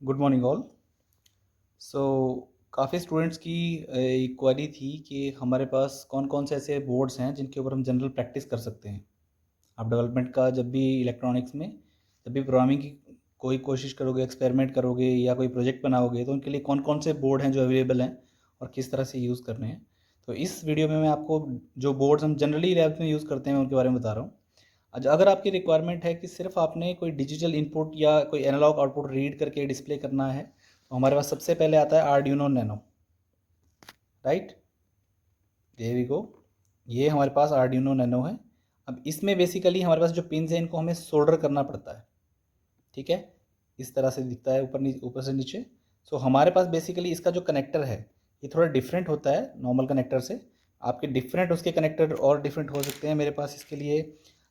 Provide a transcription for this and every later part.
Good morning all. सो काफ़ी students की query थी कि हमारे पास कौन कौन से ऐसे बोर्ड्स हैं जिनके ऊपर हम जनरल प्रैक्टिस कर सकते हैं। आप डेवलपमेंट का जब भी इलेक्ट्रॉनिक्स में जब भी प्रोग्रामिंग की कोई कोशिश करोगे, एक्सपेरिमेंट करोगे या कोई प्रोजेक्ट बनाओगे, तो उनके लिए कौन कौन से बोर्ड हैं जो अवेलेबल हैं और किस तरह से यूज़ करने हैं। तो इस वीडियो में मैं आपको जो बोर्ड्स हम जनरली लैब्स में यूज़ करते हैं उनके बारे में बता रहा हूँ। अगर आपकी रिक्वायरमेंट है कि सिर्फ आपने कोई डिजिटल इनपुट या कोई एनालॉग आउटपुट रीड करके डिस्प्ले करना है, तो हमारे पास सबसे पहले आता है Arduino Nano. Right, there we go. ये हमारे पास आर्डिनो नैनो है। अब इसमें बेसिकली हमारे पास जो पिन्स हैं इनको हमें सोल्डर करना पड़ता है। ठीक है, इस तरह से दिखता है ऊपर से नीचे। सो हमारे पास बेसिकली इसका जो कनेक्टर है ये थोड़ा डिफरेंट होता है नॉर्मल कनेक्टर से। आपके डिफरेंट उसके कनेक्टर और डिफरेंट हो सकते हैं। मेरे पास इसके लिए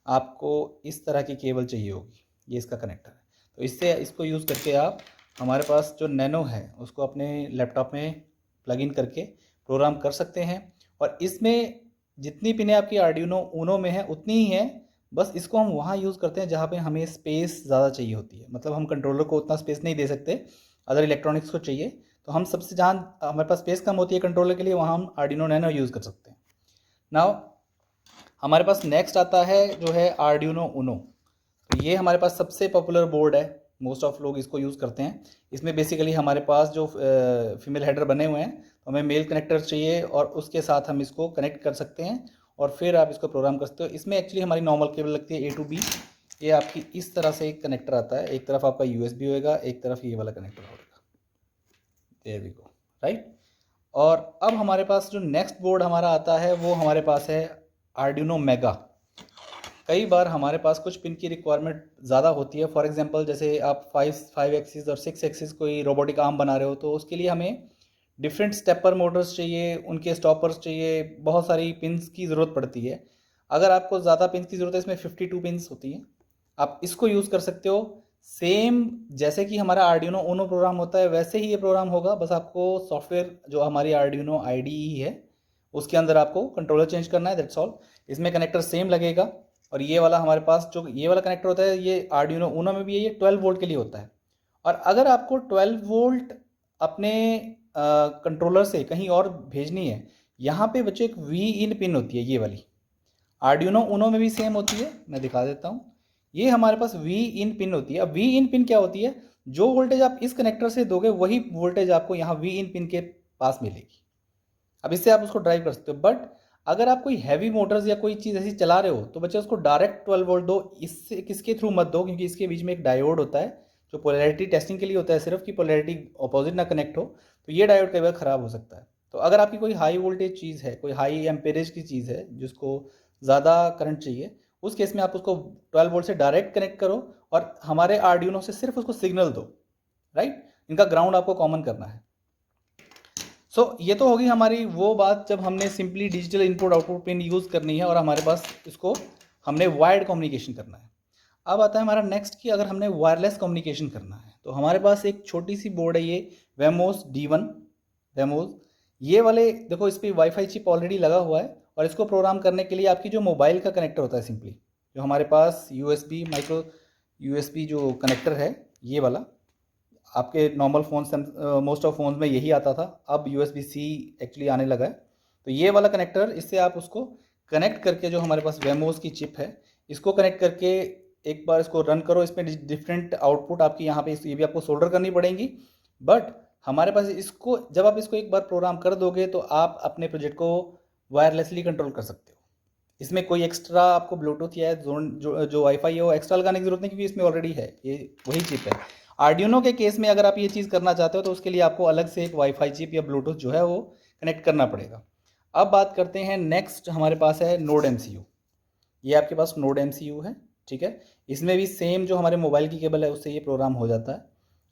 आपको इस तरह की केबल चाहिए होगी। ये इसका कनेक्टर है, तो इससे इसको यूज़ करके आप हमारे पास जो नैनो है उसको अपने लैपटॉप में प्लग इन करके प्रोग्राम कर सकते हैं। और इसमें जितनी पिनें आपकी आर्डिनो ऊनो में है उतनी ही हैं, बस इसको हम वहाँ यूज़ करते हैं जहाँ पे हमें स्पेस ज़्यादा चाहिए होती है। मतलब हम कंट्रोलर को उतना स्पेस नहीं दे सकते, अदर इलेक्ट्रॉनिक्स को चाहिए। तो हम सबसे जहाँ हमारे पास स्पेस कम होती है कंट्रोलर के लिए, वहाँ हम आर्डिनो नैनो यूज़ कर सकते हैं। नाउ हमारे पास नेक्स्ट आता है जो है आर्डिनो उनो। तो ये हमारे पास सबसे पॉपुलर बोर्ड है, मोस्ट ऑफ लोग इसको यूज़ करते हैं। इसमें बेसिकली हमारे पास जो फीमेल हेडर बने हुए हैं, तो हमें मेल कनेक्टर चाहिए और उसके साथ हम इसको कनेक्ट कर सकते हैं और फिर आप इसको प्रोग्राम कर सकते हो। इसमें एक्चुअली हमारी नॉर्मल केबल लगती है A to B। ये आपकी इस तरह से एक कनेक्टर आता है, एक तरफ आपका USB होएगा, एक तरफ ये वाला कनेक्टर होगा। There we go. राइट, और अब हमारे पास जो नेक्स्ट बोर्ड हमारा आता है वो हमारे पास है आर्डिनो मेगा। कई बार हमारे पास कुछ पिन की रिक्वायरमेंट ज़्यादा होती है। फॉर एग्जांपल जैसे आप फाइव एक्सिस और 6 एक्सिस कोई रोबोटिक आर्म बना रहे हो, तो उसके लिए हमें डिफरेंट स्टेपर मोटर्स चाहिए, उनके स्टॉपर्स चाहिए, बहुत सारी पिन्स की ज़रूरत पड़ती है। अगर आपको ज़्यादा पिन्स की ज़रूरत है, इसमें 52 पिन्स होती हैं, आप इसको यूज़ कर सकते हो। सेम जैसे कि हमारा आर्डिनो उनो प्रोग्राम होता है वैसे ही ये प्रोग्राम होगा, बस आपको सॉफ्टवेयर जो हमारी आर्डिनो IDE है उसके अंदर आपको कंट्रोलर चेंज करना है, दैट्स ऑल। इसमें कनेक्टर सेम लगेगा। और ये वाला हमारे पास जो ये वाला कनेक्टर होता है ये आर्डिनो उनो में भी है, ये 12 वोल्ट के लिए होता है। और अगर आपको 12 वोल्ट अपने कंट्रोलर से कहीं और भेजनी है, यहाँ पे बच्चे एक वी इन पिन होती है, ये वाली आर्डिनो उनो में भी सेम होती है। मैं दिखा देता हूँ, ये हमारे पास वी इन पिन होती है। अब वी इन पिन क्या होती है, जो वोल्टेज आप इस कनेक्टर से दोगे वही वोल्टेज आपको यहाँ वी इन पिन के पास मिलेगी। अब इससे आप उसको ड्राइव कर सकते हो। बट अगर आप कोई हैवी मोटर्स या कोई चीज़ ऐसी चला रहे हो तो बच्चे उसको डायरेक्ट 12 वोल्ट दो, इससे किसके थ्रू मत दो, क्योंकि इसके बीच में एक डायोड होता है जो पोलैरिटी टेस्टिंग के लिए होता है, सिर्फ की पोलैरिटी अपोजिट ना कनेक्ट हो। तो ये डायोड कई बार ख़राब हो सकता है। तो अगर आपकी कोई हाई वोल्टेज चीज़ है, कोई हाई एम्पेरेज की चीज़ है जिसको ज़्यादा करंट चाहिए, उस केस में आप उसको 12 वोल्ट से डायरेक्ट कनेक्ट करो और हमारे आर्डिनो से सिर्फ उसको सिग्नल दो। राइट, इनका ग्राउंड आपको कॉमन करना है। ये तो होगी हमारी वो बात जब हमने simply digital input output pin use करनी है और हमारे पास इसको हमने वायर्ड कम्युनिकेशन करना है। अब आता है हमारा नेक्स्ट कि अगर हमने वायरलेस कम्युनिकेशन करना है, तो हमारे पास एक छोटी सी बोर्ड है, ये वेमोस D1 वेमोस। ये वाले देखो, इस पर वाईफाई चिप ऑलरेडी लगा हुआ है और इसको प्रोग्राम करने के लिए आपकी जो मोबाइल का कनेक्टर होता है, सिंपली जो हमारे पास USB माइक्रो USB जो कनेक्टर है, ये वाला आपके नॉर्मल फ़ोन से मोस्ट ऑफ फ़ोन्स में यही आता था, अब USB-C एक्चुअली आने लगा है। तो ये वाला कनेक्टर, इससे आप उसको कनेक्ट करके जो हमारे पास वेमोस की चिप है इसको कनेक्ट करके एक बार इसको रन करो। इसमें डिफरेंट आउटपुट आपकी यहाँ पे ये भी आपको सोल्डर करनी पड़ेंगी। बट हमारे पास इसको जब आप इसको एक बार प्रोग्राम कर दोगे तो आप अपने प्रोजेक्ट को वायरलेसली कंट्रोल कर सकते हो। इसमें कोई एक्स्ट्रा आपको ब्लूटूथ या जो वाईफाई है वो एक्स्ट्रा लगाने की जरूरत नहीं, क्योंकि इसमें ऑलरेडी है, ये वही चिप है। आर्डिनो के केस में अगर आप ये चीज़ करना चाहते हो तो उसके लिए आपको अलग से एक वाईफाई चिप या ब्लूटूथ जो है वो कनेक्ट करना पड़ेगा। अब बात करते हैं नेक्स्ट, हमारे पास है नोड MCU। ये आपके पास नोड MCU है, ठीक है। इसमें भी सेम जो हमारे मोबाइल की केबल है उससे ये प्रोग्राम हो जाता है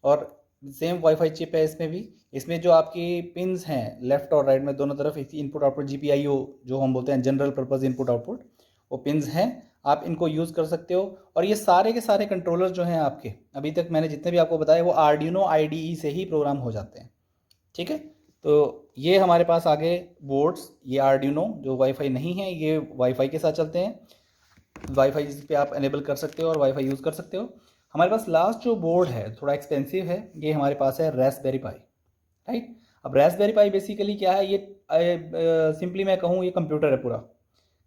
और सेम वाईफाई चिप है इसमें भी। इसमें जो आपकी पिंस हैं लेफ्ट और राइट में दोनों तरफ इनपुट आउटपुट GPIO जो हम बोलते हैं जनरल पर्पज़ इनपुट आउटपुट, वो पिंस हैं, आप इनको यूज़ कर सकते हो। और ये सारे के सारे कंट्रोलर जो हैं आपके, अभी तक मैंने जितने भी आपको बताए वो आर्डिनो IDE से ही प्रोग्राम हो जाते हैं, ठीक है। तो ये हमारे पास आगे बोर्ड्स, ये आर्डिनो जो वाईफाई नहीं है ये वाईफाई के साथ चलते हैं, वाईफाई जिस पे आप एनेबल कर सकते हो और वाईफाई यूज़ कर सकते हो। हमारे पास लास्ट जो बोर्ड है थोड़ा एक्सपेंसिव है, ये हमारे पास है रास्पबेरी पाई, राइट। अब रास्पबेरी पाई बेसिकली क्या है, ये सिंपली मैं कहूँ ये कंप्यूटर है पूरा।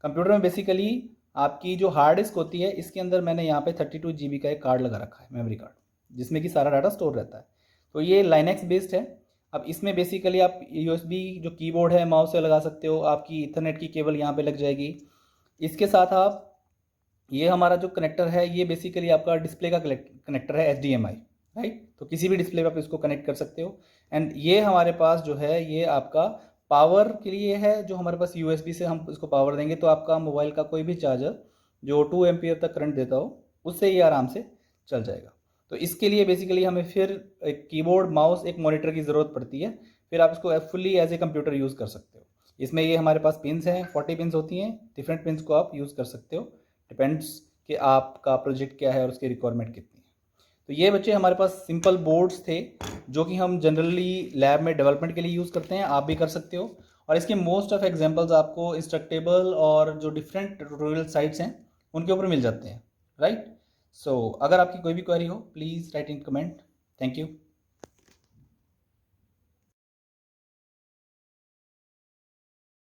कंप्यूटर में बेसिकली आपकी जो हार्ड डिस्क होती है, इसके अंदर मैंने यहाँ पे 32 GB का एक कार्ड लगा रखा है, मेमोरी कार्ड, जिसमें कि सारा डाटा स्टोर रहता है। तो ये लाइनेक्स बेस्ड है। अब इसमें बेसिकली आप USB जो कीबोर्ड है माउस से लगा सकते हो, आपकी इथरनेट की केबल यहाँ पे लग जाएगी। इसके साथ आप ये हमारा जो कनेक्टर है ये बेसिकली आपका डिस्प्ले का कनेक्टर है, HDMI, राइट। तो किसी भी डिस्प्ले पर आप इसको कनेक्ट कर सकते हो। एंड ये हमारे पास जो है ये आपका पावर के लिए है, जो हमारे पास USB से हम इसको पावर देंगे तो आपका मोबाइल का कोई भी चार्जर जो 2 एम्पियर तक करंट देता हो उससे ये आराम से चल जाएगा। तो इसके लिए बेसिकली हमें फिर एक कीबोर्ड माउस एक मॉनिटर की ज़रूरत पड़ती है, फिर आप इसको fully as a computer use कर सकते हो। इसमें ये हमारे पास पिन्स हैं, 40 पिन्स होती हैं, डिफरेंट पिन्स को आप यूज़ कर सकते हो, डिपेंड्स कि आपका प्रोजेक्ट क्या है और उसकी रिक्वायरमेंट कितनी है। तो ये बच्चे हमारे पास सिंपल बोर्ड्स थे जो कि हम जनरली लैब में डेवलपमेंट के लिए यूज़ करते हैं, आप भी कर सकते हो। और इसके मोस्ट ऑफ एग्जांपल्स आपको इंस्ट्रक्टेबल और जो डिफरेंट ट्यूटोरियल साइट्स हैं उनके ऊपर मिल जाते हैं, राइट। सो अगर आपकी कोई भी क्वेरी हो please write in comment. Thank you.